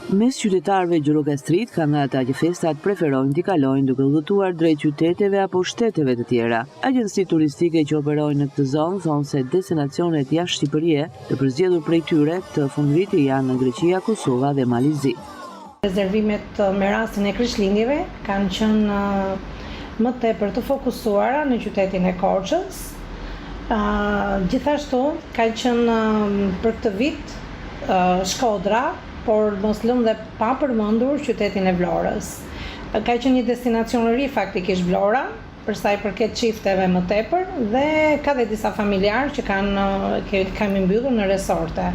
Mes qytetarëve gjirokastrit ka nga ata që festat preferojnë t'i kalojnë duke udhëtuar drejt qyteteve apo shteteve të tjera. Agjensitë turistike që operojnë në këtë zonë thonë se destinacionet jashtë Shqipërisë të përzgjedhur prej tyre të fundvitit janë në Greqia, Kosova dhe Malizi. Rezervimet me rastin e Krishtlindjeve kanë qenë më tepër të fokusuara në qytetin e Korçës. Gjithashtu ka qenë për këtë vit Shkodra, por mos lëm dhe pa përmendur qytetin e Vlorës. Ka qenë një destinacion ri faktikisht Vlora, për sa i përket çifteve më tepër, dhe ka dhe disa familjarë që kemi mbyllur në resorte.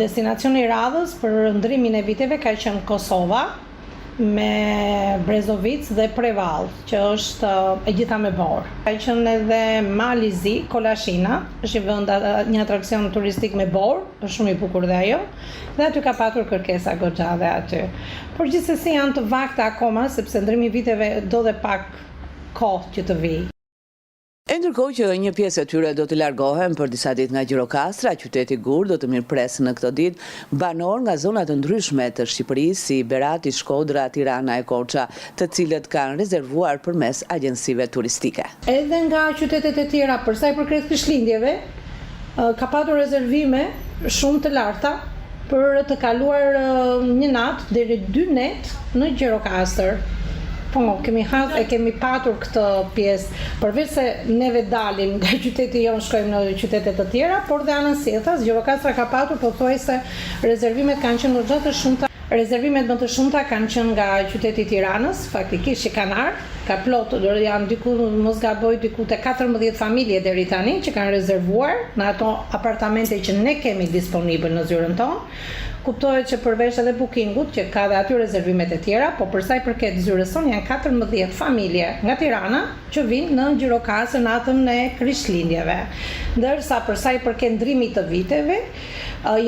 Destinacioni i radhës për ndrimin e viteve ka qenë Kosova, me Brezovic dhe Prevall, që është e gjitha me borë. Ka qenë edhe Malizi, Kolashina, është një atrakcion turistik me borë, është shumë i bukur dhe ajo, dhe aty ka patur kërkesa goxha dhe aty. Por gjithsesi janë të vakta akoma, sepse ndrimi i viteve do dhe pak kohë që të vijë. E ndërkohë që një pjesë e tyre do të largohen për disa ditë nga Gjirokastra, qyteti Gur do të mirëpresë në këto ditë banor nga zonat të ndryshme të Shqipërisë si Berati, Shkodra, Tirana e Korça, të cilët kanë rezervuar përmes agjensive turistike. Edhe nga qytetet e tjera, për sa i përket Krishtlindjeve, ka patur rezervime shumë të larta për të kaluar një natë deri 2 netë në Gjirokastër. Po, kemi patur këtë pjesë, përveç se neve dalim nga qyteti jonë, shkojmë në qytetet të tjera, por dhe anën sjetës, Gjirokastra ka patur, pothuajse rezervimet kanë qenë goxha të shumta. Rezervimet më të shumta kanë qenë nga qyteti i Tiranës, faktikisht që kanë ardhur, ka plot, janë diku, mos gaboj, diku te 14 familje deri tani që kanë rezervuar në ato apartamente që ne kemi disponibil në zyrën tonë. Kuptohet që përveç edhe bookingut, që ka dhe aty rezervimet e tjera, po për sa i përket zyrës sonë janë 14 familje nga Tirana që vinë në Gjirokastër natën e Krishtlindjeve. Ndërsa për sa i përket ndrimit të viteve,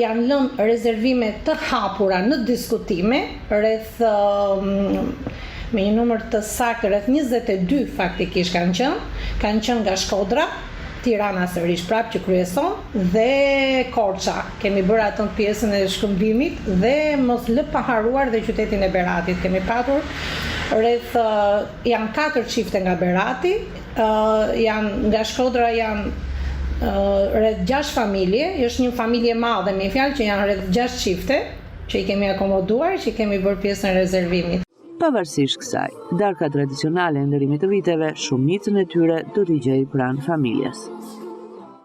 janë lënë rezervime të hapura në diskutime rreth me një numër të saktë rreth 22 faktikisht kanë qenë nga Shkodra, Tirana sërish prapë që kryeson, dhe Korça. Kemi bërë atë pjesën e shkëmbimit dhe mos lë pa haruar dhe qytetin e Beratit. Kemi patur janë 4 çifte nga Berati, nga Shkodra janë rreth 6 familje, është një familje madhe me fjalë që janë rreth 6 çifte që i kemi akomoduar, që i kemi bërë pjesën e rezervimit. Pavarësisht kësaj, darka tradicionale e ndërimit të viteve, shumicën e tyre do t'i gjej pranë familjes.